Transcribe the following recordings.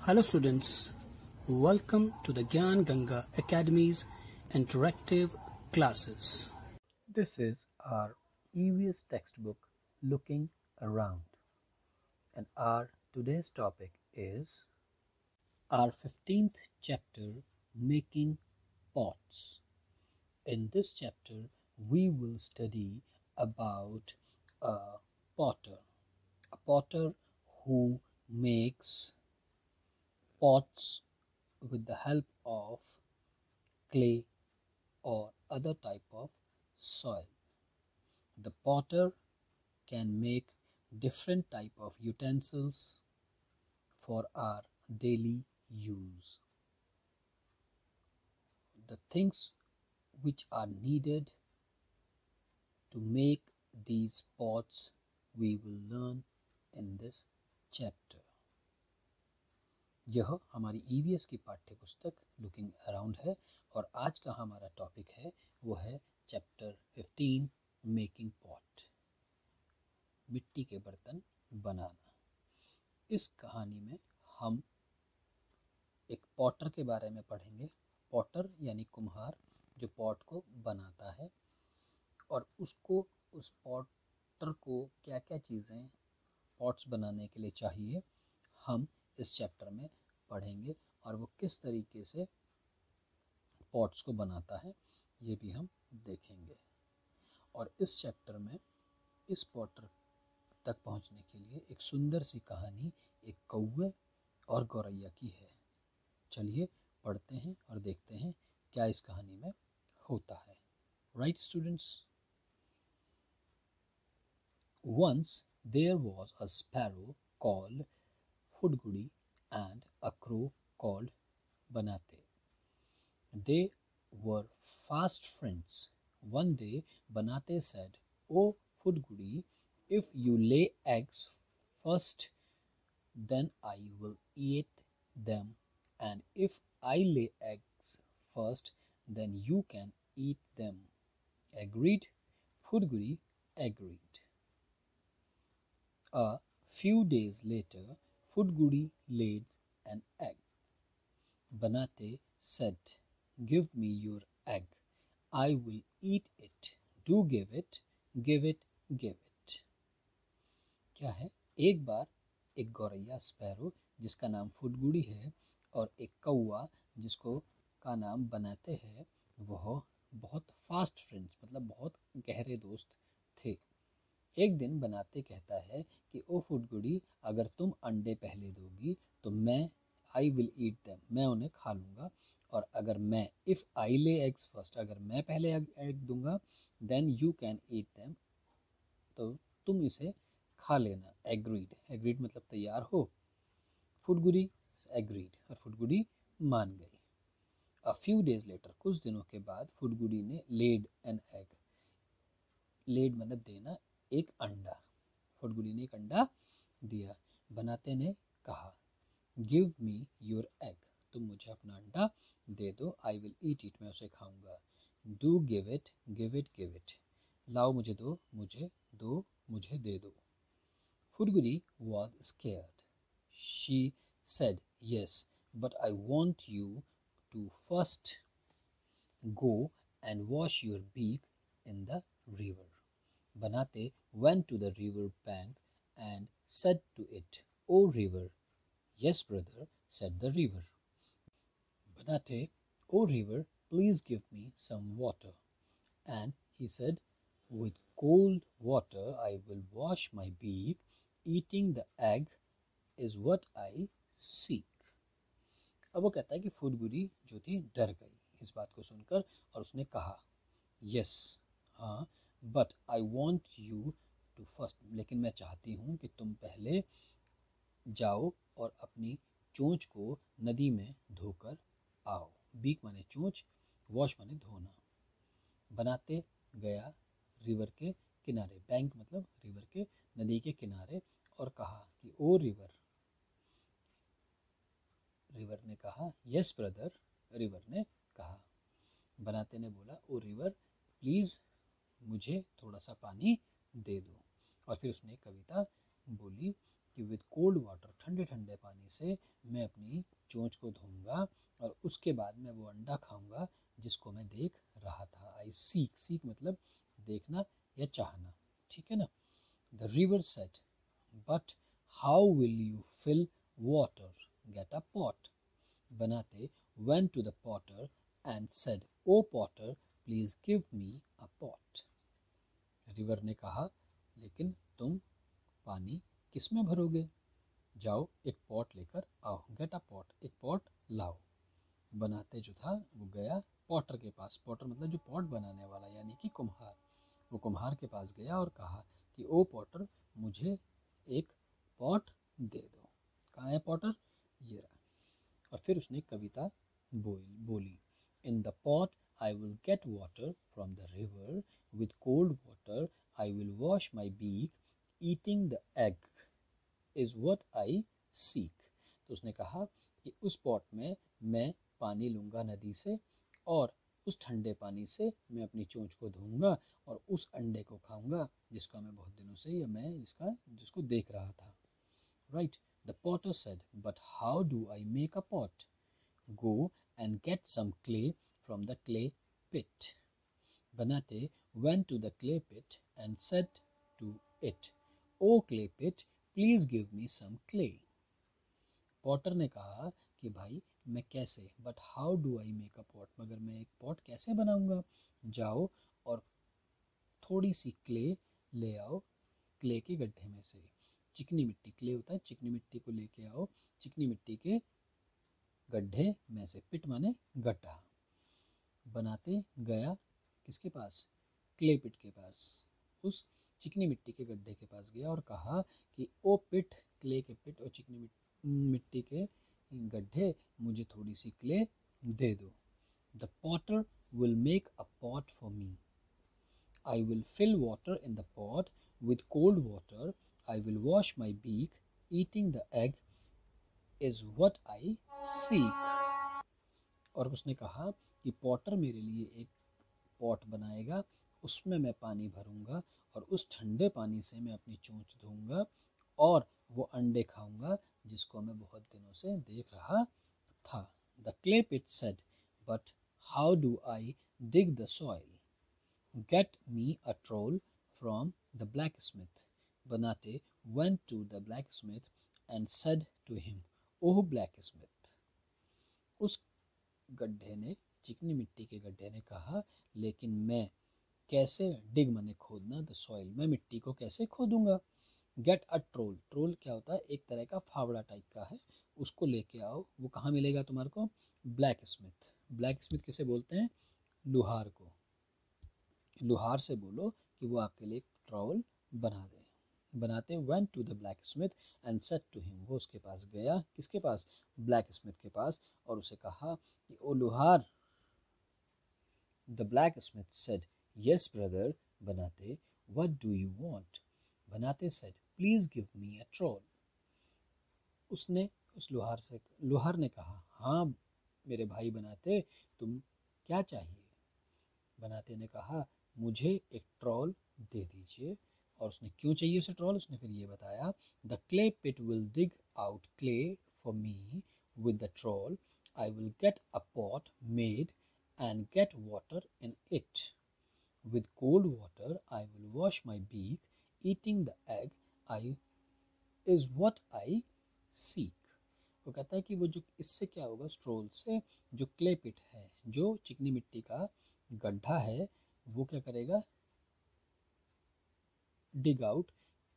Hello students, welcome to the Gyan Ganga Academy's interactive classes. This is our EVS textbook Looking Around, and our today's topic is our 15th chapter, Making Pots. In this chapter we will study about a potter who makes pots with the help of clay or other type of soil. The potter can make different type of utensils for our daily use. The things which are needed to make these pots we will learn in this chapter. यह हमारी EVS की पाठ्य पुस्तक looking around है और आज का हमारा टॉपिक है वो है चैप्टर 15 मेकिंग पॉट, मिट्टी के बर्तन बनाना। इस कहानी में हम एक पॉटर के बारे में पढ़ेंगे। पॉटर यानी कुम्हार जो पॉट को बनाता है और उसको उस पॉटर को क्या क्या चीज़ें पॉट्स बनाने के लिए चाहिए हम इस चैप्टर में पढ़ेंगे और वो किस तरीके से पॉट्स को बनाता है ये भी हम देखेंगे। और इस चैप्टर में इस पॉटर तक पहुंचने के लिए एक सुंदर सी कहानी एक कौवे और गौरैया की है। चलिए पढ़ते हैं और देखते हैं क्या इस कहानी में होता है। Right students, once there was a sparrow called Fudgudi and a crow called Banate. They were fast friends. One day Banate said, "Oh Fudgudi, if you lay eggs first, then I will eat them, and if I lay eggs first, then you can eat them." Agreed? Fudgudi agreed. A few days later, Fudgudi laid an egg. Banate said, "Give me your egg. I will eat it. Do give it, give it, give it." क्या है? एक बार एक गौरैया sparrow जिसका नाम फुडगुड़ी है और एक कौवा जिसको का नाम बनाते हैं, वह बहुत फास्ट फ्रेंड्स मतलब बहुत गहरे दोस्त थे। एक दिन बनाते कहता है कि ओ फुडगुड़ी, अगर तुम अंडे पहले दोगी तो मैं आई विल ईट देम, मैं उन्हें खा लूँगा, और अगर मैं if I lay eggs first, अगर मैं पहले एग दूंगा, then you can eat them, तो तुम इसे खा लेना। एग्रीड, एग्रीड मतलब तैयार हो। फुडगुड़ी एग्रीड और फुडगुड़ी मान गई। अ फ्यू डेज लेटर, कुछ दिनों के बाद फुडगुड़ी ने लेड एन एग, लेड मतलब देना, एक अंडा। फुडगुड़ी ने एक अंडा दिया। बनाते ने कहा, गिव मी योर एग, तुम मुझे अपना अंडा दे दो, आई विल ईट इट, मैं उसे खाऊंगा। Do give it, give it, give it, लाओ मुझे दो, मुझे दो, मुझे दे दो। फुडगुड़ी was scared. She said, yes, but I want you to first go and wash your beak in the river. Banate went to the river bank and said to it, "O river." "Yes, brother," said the river. Banate, "O river, please give me some water." And he said, "With cold water I will wash my beak. Eating the egg is what I seek." अब वो कहता है कि फुडगुड़ी जो थी डर गई इस बात को सुनकर और उसने कहा, यस, हाँ, but I want you to first, लेकिन मैं चाहती हूँ कि तुम पहले जाओ और अपनी चोंच को नदी में धोकर आओ। बीक माने चोंच, वॉश माने धोना। बनाते गया रिवर के किनारे, बैंक मतलब रिवर के, नदी के किनारे, और कहा कि ओ रिवर। रिवर ने कहा, यस ब्रदर, रिवर ने कहा। बनाते ने बोला, ओ रिवर, प्लीज़ मुझे थोड़ा सा पानी दे दो। और फिर उसने एक कविता बोली कि विद कोल्ड वाटर, ठंडे ठंडे पानी से मैं अपनी चोंच को धोऊंगा और उसके बाद मैं वो अंडा खाऊंगा जिसको मैं देख रहा था। आई सीक, सीक मतलब देखना या चाहना, ठीक है ना। The river said, but how will you fill water, get a pot. बनाते went to the potter and said, O potter, please give me a pot. River ने कहा, लेकिन तुम पानी किस में भरोगे? जाओ एक पॉट लेकर आओ, गेट अ पॉट, एक पॉट लाओ। बनाते जो था वो गया पॉटर के पास, पॉटर मतलब जो पॉट बनाने वाला यानी कि कुम्हार। वो कुम्हार के पास गया और कहा कि ओ पॉटर, मुझे एक पॉट दे दो। कहाँ है पॉटर? ये रहा। और फिर उसने कविता बोली, in the pot I will get water from the river, with cold water I will wash my beak, eating the egg is what I seek. तो उसने कहा कि उस पॉट में मैं पानी लूँगा नदी से और उस ठंडे पानी से मैं अपनी चोंच को धोऊंगा और उस अंडे को खाऊंगा जिसका मैं बहुत दिनों से या मैं जिसको देख रहा था। Right. The potter said, but how do I make a pot? Go and get some clay from the clay pit. बनाते went to the clay pit and said to it, O clay pit, please give me some clay. Potter ने कहा कि भाई मैं कैसे, but how do I make a pot, मगर मैं एक पॉट कैसे बनाऊंगा? जाओ और थोड़ी सी क्ले ले आओ, क्ले के गड्ढे में से। चिकनी मिट्टी, क्ले होता है, चिकनी मिट्टी को लेके आओ, चिकनी मिट्टी के गड्ढे में से, पिट माने गड्ढा। बनाते गया किसके पास? क्ले पिट के पास, उस चिकनी मिट्टी के गड्ढे के पास गया और कहा कि ओ पिट, क्ले के पिट और चिकनी मिट्टी के गड्ढे, मुझे थोड़ी सी क्ले दे दो। The potter will make a pot for me, I will fill water in the pot, with cold water I will wash my beak, eating the egg is what I seek. और उसने कहा कि Potter मेरे लिए एक pot बनाएगा, उसमें मैं पानी भरूंगा और उस ठंडे पानी से मैं अपनी चोंच धोऊंगा और वो अंडे खाऊंगा जिसको मैं बहुत दिनों से देख रहा था। The clay pit said, but how do I dig the soil? Get me a trowel from the blacksmith. बनाते went to the blacksmith and said to him, oh blacksmith. उस गड्ढे ने, चिकनी मिट्टी के गड्ढे ने कहा, लेकिन मैं कैसे, डिग माने खोदना, द सॉइल, मैं मिट्टी को कैसे खोदूंगा? गेट अ ट्रोल, ट्रोल क्या होता है? एक तरह का फावड़ा टाइप का है, उसको लेके आओ। वो कहाँ मिलेगा तुम्हारे को? Black Smith. ब्लैक स्मिथ किसे बोलते हैं? लुहार को। लुहार से बोलो कि वो आपके लिए ट्रोल बना दे। बनाते went to the blacksmith and said to him, वो उसके पास गया, किसके पास? ब्लैक स्मिथ के पास, और उसे कहा कि ओ लुहार। The blacksmith said, yes brother। बनाते, what do you want? बनाते said, please give me a troll। उसने उस लुहार ने कहा, हाँ मेरे भाई बनाते, तुम क्या चाहिए? बनाते ने कहा, मुझे एक ट्रॉल दे दीजिए। और उसने क्यों चाहिए उसे ट्रॉल, उसने फिर ये बताया, the clay pit will dig out clay for me, with the trowel I will get a pot made and get water in it. With cold water I will wash my beak, eating the egg I is what I seek। वो कहता है कि वो जो इससे क्या होगा, stroll से, जो क्ले पिट है, जो चिकनी मिट्टी का गड्ढा है, वो क्या करेगा? डिग आउट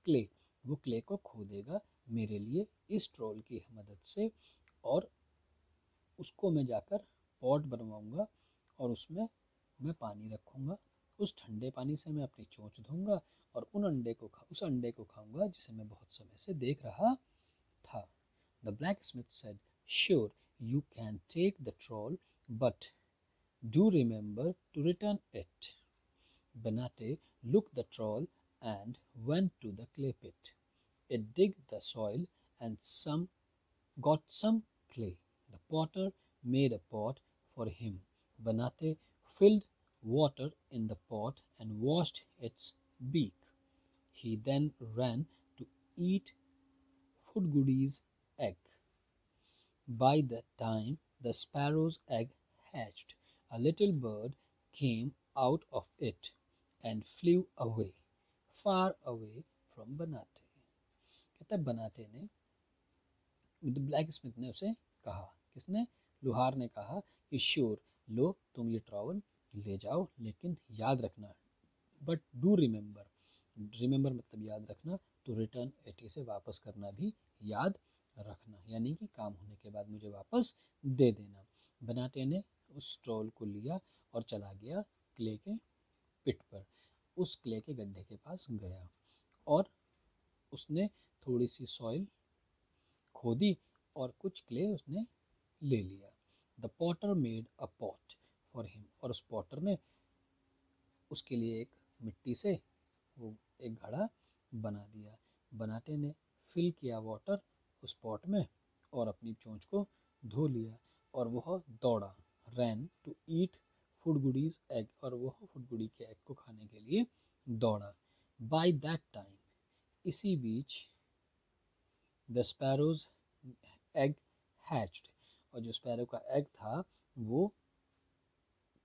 क्ले, वो क्ले को खोदेगा मेरे लिए इस ट्रोल की मदद से, और उसको मैं जाकर पॉट बनवाऊंगा और उसमें मैं पानी रखूंगा, उस ठंडे पानी से मैं अपनी चोंच धोऊंगा और उस अंडे को खाऊंगा जिसे मैं बहुत समय से देख रहा था। The blacksmith said, sure you can take the trowel, but do remember to return it. बनाते look the trowel and went to the clay pit. It digged the soil and got some clay. The potter made a pot for him. Banate filled water in the pot and washed its beak. He then ran to eat Foodgoodie's egg. By the time the sparrow's egg hatched, a little bird came out of it and flew away, far away from बनाते. कहता है बनाते ने, black Smith ने उसे कहा, किसने? लुहार ने कहा कि श्योर, लो तुम ये ट्रॉवल ले जाओ, लेकिन याद रखना, बट डू रिमेंबर, रिमेंबर मतलब याद रखना, तो रिटर्न इट, इसे वापस करना भी याद रखना, यानी कि काम होने के बाद मुझे वापस दे देना. बनाते ने उस ट्रॉवल को लिया और चला गया क्ले के पिट पर. उस क्ले के गड्ढे के पास गया और उसने थोड़ी सी सॉइल खोदी और कुछ क्ले उसने ले लिया. The Potter made a pot for him, और उस पॉटर ने उसके लिए एक मिट्टी से वो एक घड़ा बना दिया. बनाते ने फिल किया वाटर उस पॉट में और अपनी चोंच को धो लिया और वह दौड़ा, रैन टू ईट फूडगुडीज एग, और वह फूडगुडी के एग को खाने के लिए दौड़ा. बाय दैट टाइम, इसी बीच, द स्पैरोज एग हैच्ड, और जो स्पैरो का एग था वो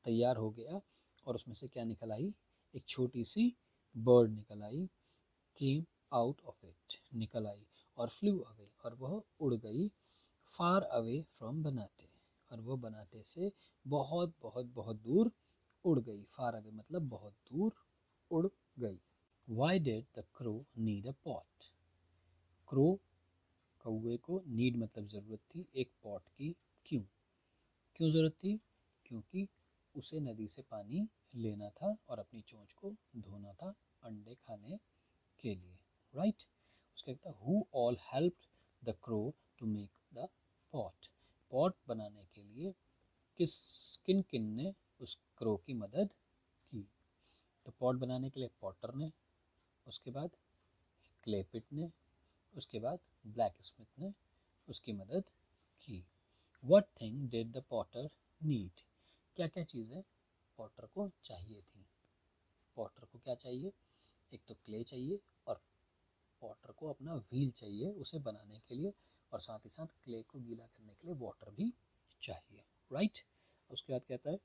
तैयार हो गया और उसमें से क्या निकल आई? एक छोटी सी बर्ड निकल आई. केम आउट ऑफ इट, निकल आई, और फ्लू अवे, और वह उड़ गई, फार अवे फ्रॉम बनाते, और वह बनाते से बहुत बहुत बहुत दूर उड़ गई. फार अवे मतलब बहुत दूर उड़ गई. Why did the crow need a pot? Crow, कौवे को, नीड मतलब ज़रूरत थी, एक पॉट की. क्यों? क्यों ज़रूरत थी? क्योंकि उसे नदी से पानी लेना था और अपनी चोंच को धोना था अंडे खाने के लिए. राइट. उसका कहता है who all helped the crow to make the pot. Pot बनाने के लिए किन किन ने उस क्रो की मदद की? तो पॉट बनाने के लिए पॉटर ने, उसके बाद क्लेपिट ने, उसके बाद ब्लैक स्मिथ ने उसकी मदद की. What thing did the potter need? क्या क्या चीज़ें पॉटर को चाहिए थी? पॉटर को क्या चाहिए? एक तो क्ले चाहिए और पॉटर को अपना व्हील चाहिए उसे बनाने के लिए, और साथ ही साथ क्ले को गीला करने के लिए वाटर भी चाहिए. राइट. उसके बाद कहता है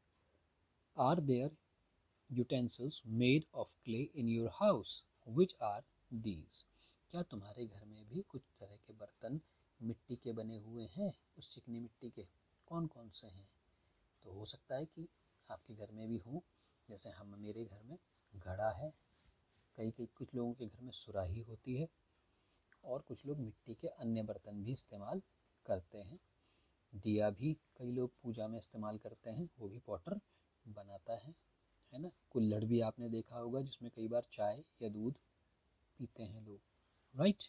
are there utensils made of clay in your house, which are these? क्या तुम्हारे घर में भी कुछ तरह के बर्तन मिट्टी के बने हुए हैं? उस चिकनी मिट्टी के कौन कौन से हैं? तो हो सकता है कि आपके घर में भी हो, जैसे मेरे घर में घड़ा है, कुछ लोगों के घर में सुराही होती है, और कुछ लोग मिट्टी के अन्य बर्तन भी इस्तेमाल करते हैं. दिया भी कई लोग पूजा में इस्तेमाल करते हैं, वो भी पॉटर बनाता है ना. कुल्हड़ भी आपने देखा होगा जिसमें कई बार चाय या दूध पीते हैं लोग. Right.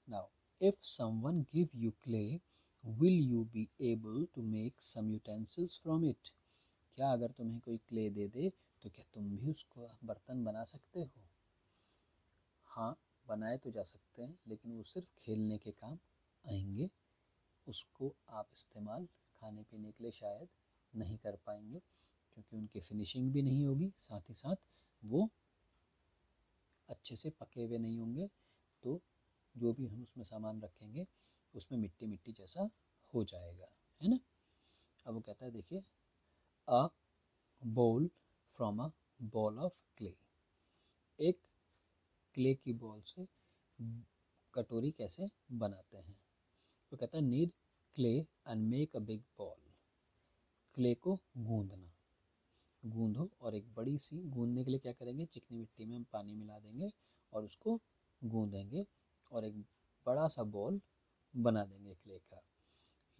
Now if someone give you clay, will you be able to make some utensils from it? क्या अगर तुम्हें कोई क्ले दे दे तो क्या तुम भी उसको बर्तन बना सकते हो? हाँ, बनाए तो जा सकते हैं, लेकिन वो सिर्फ खेलने के काम आएंगे. उसको आप इस्तेमाल खाने पीने के लिए शायद नहीं कर पाएंगे, क्योंकि उनकी फिनिशिंग भी नहीं होगी, साथ ही साथ वो अच्छे से पके हुए नहीं होंगे, तो जो भी हम उसमें सामान रखेंगे उसमें मिट्टी मिट्टी जैसा हो जाएगा, है ना. अब वो कहता है देखिए, अ bowl from a ball of clay. एक क्ले की बॉल से कटोरी कैसे बनाते हैं? तो कहता है need clay and make a big ball. Clay को गूंदो, और एक बड़ी सी, गूंदने के लिए क्या करेंगे, चिकनी मिट्टी में हम पानी मिला देंगे और उसको गूंदेंगे और एक बड़ा सा बॉल बना देंगे क्ले का.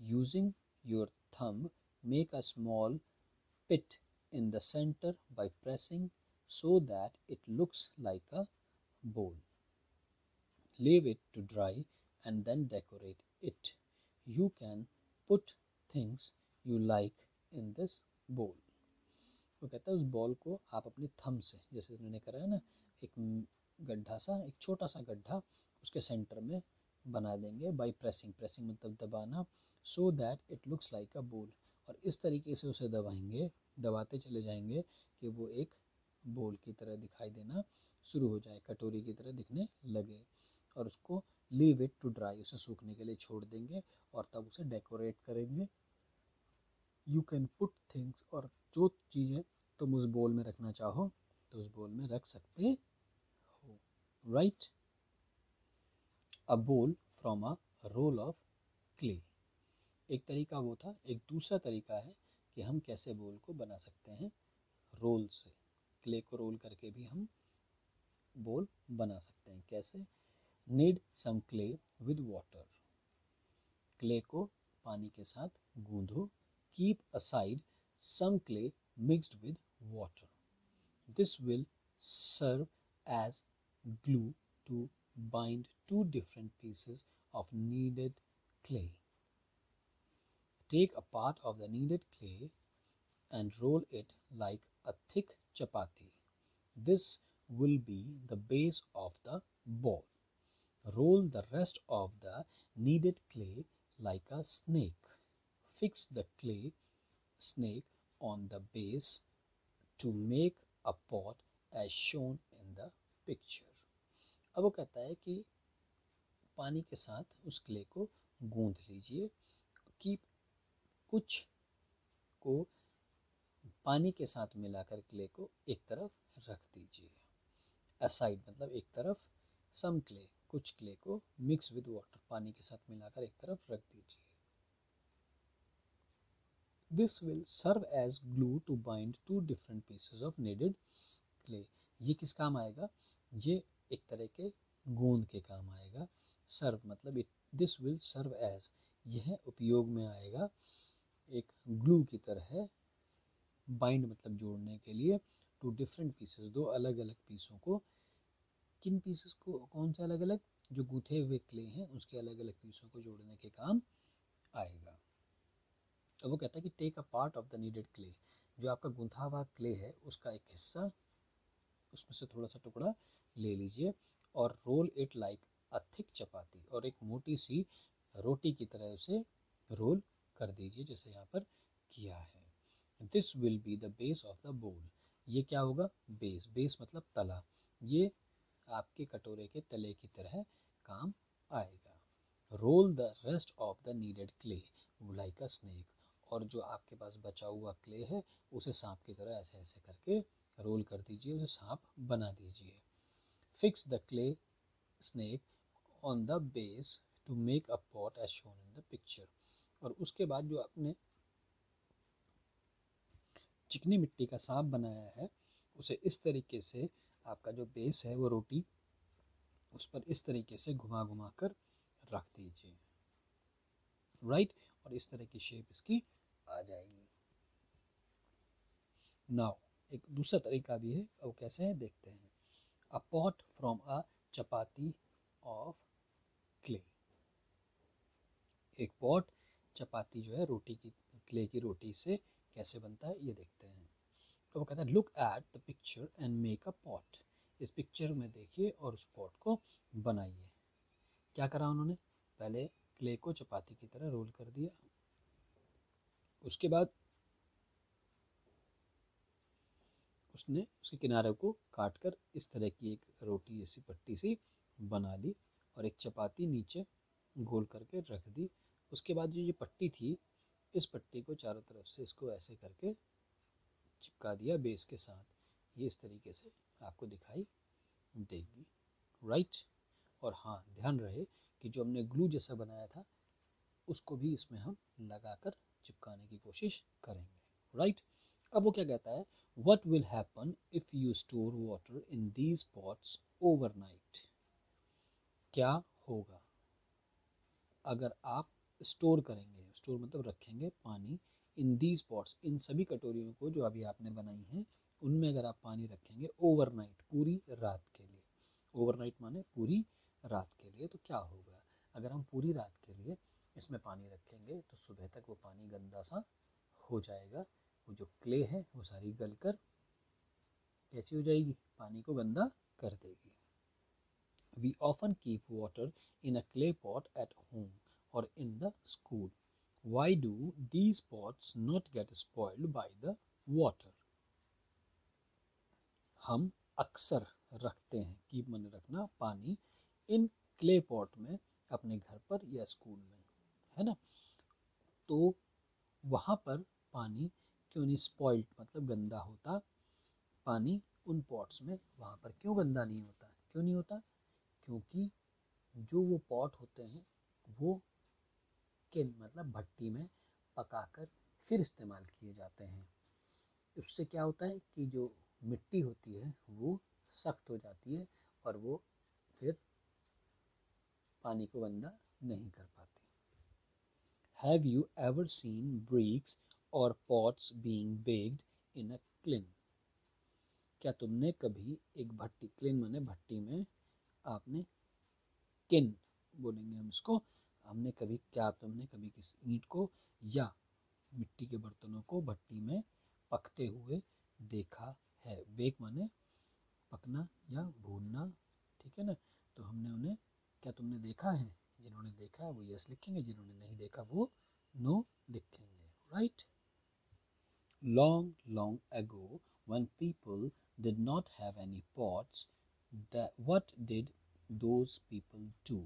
Using your thumb make a small pit in the centre by pressing so that it looks like a bowl. Leave it to dry and then decorate it. You can put things you like in this bowl. वो कहता है उस ball को आप अपने thumb से, जैसे इन्होंने करा है ना, एक गड्ढा सा, एक छोटा सा गड्ढा उसके सेंटर में बना देंगे. बाय प्रेसिंग, प्रेसिंग मतलब दबाना, so that it looks like अ बोल, और इस तरीके से उसे दबाएंगे, दबाते चले जाएंगे कि वो एक बोल की तरह दिखाई देना शुरू हो जाए, कटोरी की तरह दिखने लगे, और उसको लीव इट टू ड्राई, उसे सूखने के लिए छोड़ देंगे और तब उसे डेकोरेट करेंगे। यू कैन पुट थिंग्स, और जो चीज़ें तुम उस बोल में रखना चाहो तो उस बोल में रख सकते हो, right. A bowl from a roll of clay, एक तरीका वो था। एक दूसरा तरीका है कि हम कैसे बोल को बना सकते हैं रोल से, क्ले को रोल करके भी हम बोल बना सकते हैं। कैसे? Need some clay with water, clay को पानी के साथ गूंदो। Keep aside some clay mixed with water, this will serve as glue to bind two different pieces of kneaded clay. Take a part of the kneaded clay and roll it like a thick chapati. This will be the base of the ball. Roll the rest of the kneaded clay like a snake. Fix the clay snake on the base to make a pot as shown in the picture. अब वो कहता है कि पानी के साथ उस clay को गूंथ लीजिए, कि कुछ को पानी के साथ मिलाकर क्ले को एक तरफ रख दीजिए। असाइड मतलब एक तरफ, सम क्ले कुछ क्ले को, मिक्स विद वाटर पानी के साथ मिलाकर एक तरफ रख दीजिए। This will serve as glue to bind two different pieces of kneaded clay, ये किस काम आएगा? ये एक तरह के गूंद के काम आएगा। सर्व मतलब it, this will serve as, यह उपयोग में आएगा एक ग्लू की तरह। बाइंड मतलब जोड़ने के लिए, टू डिफरेंट पीसेस, दो अलग अलग पीसों को। किन पीसेस को? कौन से अलग अलग? जो गूंथे हुए क्ले हैं उसके अलग अलग पीसों को जोड़ने के काम आएगा। तो वो कहता है कि take a part of the kneaded clay, जो आपका गूंथा हुआ क्ले है उसका एक हिस्सा, उसमें से थोड़ा सा टुकड़ा ले लीजिए और roll it like a thick chapati, और एक मोटी सी रोटी की तरह उसे रोल कर दीजिए जैसे यहाँ पर किया है। This will be the base of the बोल, ये क्या होगा? बेस, बेस मतलब तला, ये आपके कटोरे के तले की तरह काम आएगा। Roll the rest of the kneaded clay like a snake, और जो आपके पास बचा हुआ क्ले है उसे सांप की तरह ऐसे ऐसे करके रोल कर दीजिए, उसे सांप बना दीजिए। Fix the clay snake on the base to make a pot as shown in the picture, और उसके बाद जो आपने चिकनी मिट्टी का सांप बनाया है उसे इस तरीके से, आपका जो बेस है वो रोटी, उस पर इस तरीके से घुमा घुमा कर रख दीजिए, राइट। और इस तरह की शेप इसकी आ जाएगी। नाउ एक दूसरा तरीका भी है, वो कैसे है देखते हैं। अ pot from a chapati of clay, एक पॉट चपाती जो है रोटी की, क्ले की रोटी से कैसे बनता है ये देखते हैं। तो वो कहता है look at the picture and make a pot, इस पिक्चर में देखिए और उस पॉट को बनाइए। क्या करा उन्होंने? पहले क्ले को चपाती की तरह रोल कर दिया, उसके बाद उसने उसके किनारे को काट कर इस तरह की एक रोटी जैसी पट्टी सी बना ली और एक चपाती नीचे गोल करके रख दी। उसके बाद जो ये पट्टी थी, इस पट्टी को चारों तरफ से इसको ऐसे करके चिपका दिया बेस के साथ, ये इस तरीके से आपको दिखाई देगी, राइट। और हाँ, ध्यान रहे कि जो हमने ग्लू जैसा बनाया था उसको भी इसमें हम लगाकर चिपकाने की कोशिश करेंगे, राइट। अब वो क्या कहता है, what will happen if you store water in these pots overnight, क्या होगा अगर आप स्टोर करेंगे, स्टोर मतलब रखेंगे पानी, इन दीज पॉट्स, इन सभी कटोरियों को जो अभी आपने बनाई हैं उनमें अगर आप पानी रखेंगे ओवरनाइट, पूरी रात के लिए। ओवरनाइट माने पूरी रात के लिए। तो क्या होगा अगर हम पूरी रात के लिए इसमें पानी रखेंगे तो सुबह तक वो पानी गंदा सा हो जाएगा, वो जो क्ले है वो सारी गल कर कैसी हो जाएगी, पानी को गंदा कर देगी। We often keep water in a clay pot at home or in the school. Why do these pots not get spoiled by the water? हम अक्सर रखते हैं, कीप माने रखना, पानी इन क्ले पॉट में अपने घर पर या स्कूल में, है ना। तो वहाँ पर पानी क्यों नहीं स्पॉइल्ड, मतलब गंदा होता पानी उन पॉट्स में, वहाँ पर क्यों गंदा नहीं होता, क्यों नहीं होता? क्योंकि जो वो पॉट होते हैं वो किन मतलब भट्टी में पकाकर फिर इस्तेमाल किए जाते हैं। उससे क्या होता है कि जो मिट्टी होती है वो सख्त हो जाती है और वो फिर पानी को गंदा नहीं कर पाती। Have you ever seen bricks or pots being baked in a kiln? क्या तुमने कभी एक भट्टी, क्लिन माने भट्टी में, आपने किन बोलेंगे हम इसको, तुमने कभी किसी ईंट को या मिट्टी के बर्तनों को भट्टी में पकते हुए देखा है? बेक माने पकना या भूनना, ठीक है ना। तो हमने उन्हें, क्या तुमने देखा है? जिन्होंने देखा है वो यस लिखेंगे, जिन्होंने नहीं देखा वो नो लिखेंगे, right. Long, long ago, when people did not have any pots, what did those people do?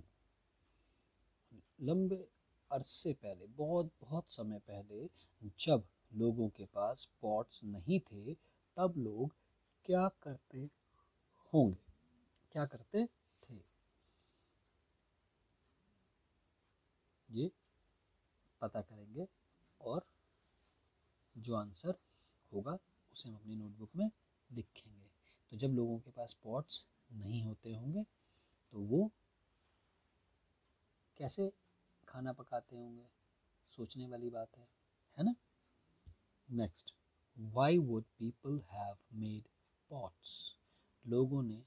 लंबे अरसे पहले, बहुत बहुत समय पहले, जब लोगों के पास पॉट्स नहीं थे, तब लोग क्या करते होंगे, क्या करते थे? ये पता करेंगे और जो आंसर होगा उसे हम अपनी नोटबुक में लिखेंगे। तो जब लोगों के पास पॉट्स नहीं होते होंगे तो वो कैसे खाना पकाते होंगे, सोचने वाली बात है ना। Next, why would people have made pots? लोगों ने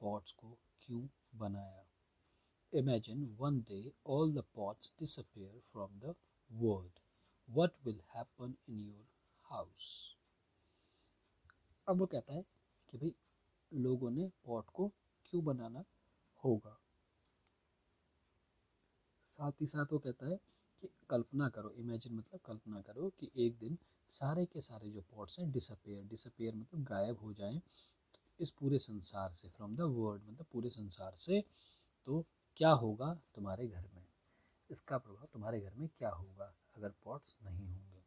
पॉट्स को क्यों बनाया? Imagine one day all the pots disappear from the world, what will happen in your house? अब वो कहता है कि भाई लोगों ने पॉट को क्यों बनाना होगा, साथ ही साथ वो कहता है कि कल्पना करो, इमेजिन मतलब कल्पना करो कि एक दिन सारे के सारे जो पॉट्स हैं डिसअपेयर, डिसअपेयर मतलब गायब हो जाएं इस पूरे संसार से, फ्रॉम द वर्ल्ड मतलब पूरे संसार से। तो क्या होगा तुम्हारे घर में, इसका प्रभाव तुम्हारे घर में क्या होगा अगर पॉट्स नहीं होंगे?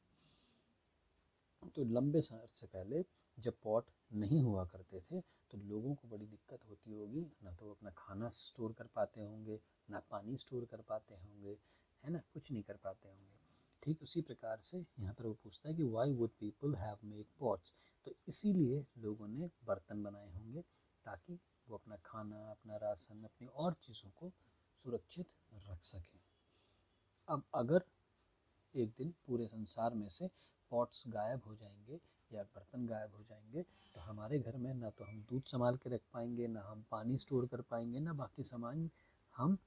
तो लंबे समय से पहले जब पॉट नहीं हुआ करते थे तो लोगों को बड़ी दिक्कत होती होगी, ना तो वो अपना खाना स्टोर कर पाते होंगे, ना पानी स्टोर कर पाते होंगे, है ना, कुछ नहीं कर पाते होंगे। ठीक उसी प्रकार से यहाँ पर वो पूछता है कि why would people have made pots? तो इसीलिए लोगों ने बर्तन बनाए होंगे ताकि वो अपना खाना, अपना राशन, अपनी और चीज़ों को सुरक्षित रख सकें। अब अगर एक दिन पूरे संसार में से पॉट्स गायब हो जाएंगे या बर्तन गायब हो जाएंगे तो हमारे घर में ना तो हम दूध संभाल के रख पाएंगे, ना हम पानी स्टोर कर पाएंगे, ना बाकी सामान हम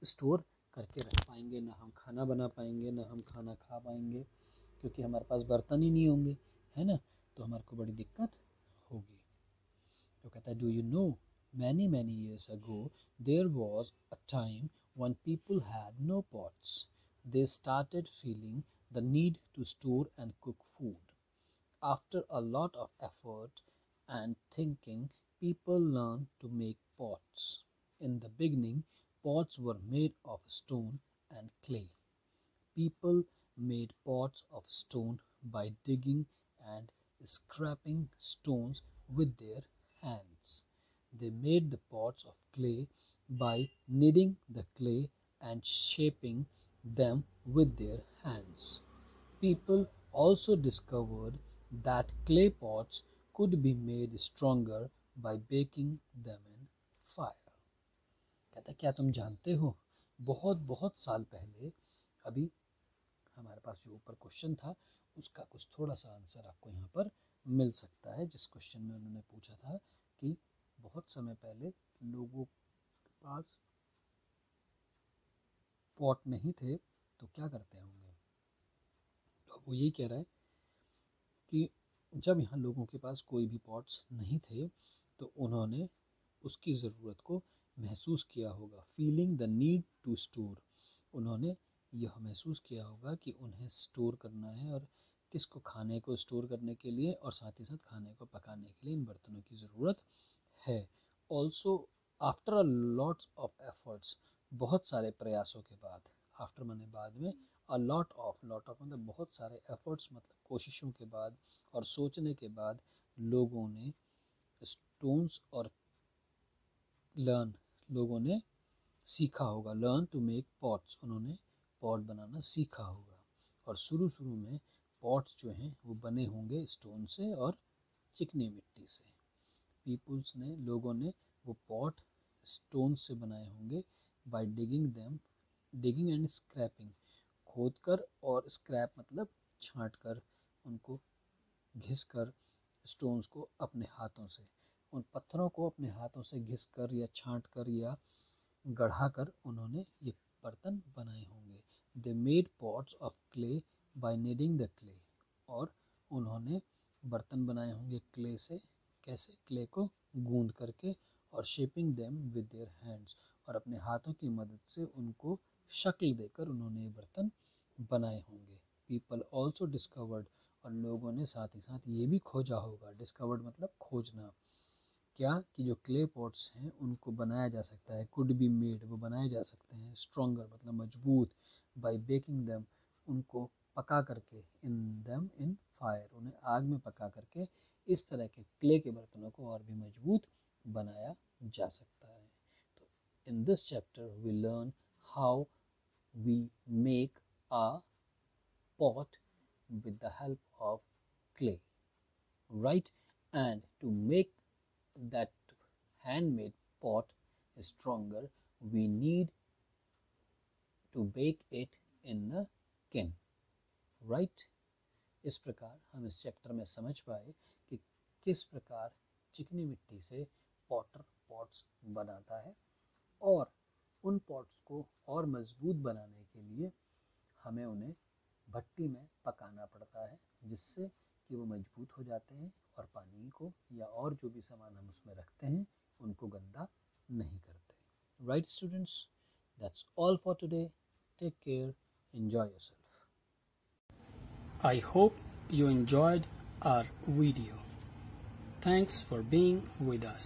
स्टोर करके रख पाएंगे, ना हम खाना बना पाएंगे, ना हम खाना खा पाएंगे, क्योंकि हमारे पास बर्तन ही नहीं होंगे, है ना। तो हमारे को बड़ी दिक्कत होगी। तो कहता है, do you know many many years ago there was a time when people had no pots. They started feeling the need to store and cook food. After a lot of effort and thinking, people learned to make pots. In the beginning, pots were made of stone and clay. People made pots of stone by digging and scraping stones with their hands. They made the pots of clay by kneading the clay and shaping them with their hands. People also discovered that clay pots could be made stronger by baking them in fire. कहता क्या तुम जानते हो, बहुत बहुत साल पहले, अभी हमारे पास जो ऊपर क्वेश्चन था उसका कुछ थोड़ा सा आंसर आपको यहाँ पर मिल सकता है। जिस क्वेश्चन में उन्होंने पूछा था कि बहुत समय पहले लोगों के पास पॉट नहीं थे तो क्या करते होंगे, तो वो यही कह रहा है कि जब यहाँ लोगों के पास कोई भी पॉट्स नहीं थे तो उन्होंने उसकी ज़रूरत को महसूस किया होगा। Feeling the need to store, उन्होंने यह महसूस किया होगा कि उन्हें स्टोर करना है, और किसको, खाने को स्टोर करने के लिए और साथ ही साथ खाने को पकाने के लिए इन बर्तनों की ज़रूरत है। Also after a lots of efforts, बहुत सारे प्रयासों के बाद, आफ्टर माने बाद में, अ लॉट ऑफ मतलब बहुत सारे एफर्ट्स मतलब कोशिशों के बाद और सोचने के बाद लोगों ने स्टोन्स और लोगों ने सीखा होगा, लर्न टू मेक पॉट्स, उन्होंने पॉट बनाना सीखा होगा। और शुरू शुरू में पॉट्स जो हैं वो बने होंगे स्टोन से और चिकनी मिट्टी से। पीपुल्स ने, लोगों ने वो पॉट स्टोन से बनाए होंगे बाय डिगिंग एंड स्क्रैपिंग, खोद कर और स्क्रैप मतलब छांट कर, उनको घिस कर स्टोन्स को अपने हाथों से, उन पत्थरों को अपने हाथों से घिस कर या छांट कर या गढ़ा कर उन्होंने ये बर्तन बनाए होंगे। They made pots of clay by kneading the clay, और उन्होंने बर्तन बनाए होंगे क्ले से, कैसे, क्ले को गूंद करके, और shaping them with their hands, और अपने हाथों की मदद से उनको शक्ल देकर उन्होंने ये बर्तन बनाए होंगे। पीपल ऑल्सो डिस्कवर्ड, और लोगों ने साथ ही साथ ये भी खोजा होगा, डिस्कवर्ड मतलब खोजना, क्या कि जो क्ले पॉट्स हैं उनको बनाया जा सकता है, कुड बी मेड, वो बनाए जा सकते हैं, स्ट्रॉन्गर मतलब मजबूत, बाय बेकिंग देम, उनको पका करके, इन फायर, उन्हें आग में पका करके, इस तरह के क्ले के बर्तनों को और भी मजबूत बनाया जा सकता है। तो in this chapter we learn how we make a pot with the help of clay, right? And to make that handmade pot stronger, we need to bake it in the kiln, right? इस प्रकार हम इस chapter में समझ पाए कि किस प्रकार चिकनी मिट्टी से पॉटर पॉट्स बनाता है, और उन पॉट्स को और मजबूत बनाने के लिए हमें उन्हें भट्टी में पकाना पड़ता है, जिससे कि वो मजबूत हो जाते हैं और पानी को या और जो भी सामान हम उसमें रखते हैं उनको गंदा नहीं करते। Right students, that's all for today. Take care, enjoy yourself. I hope you enjoyed our video. Thanks for being with us.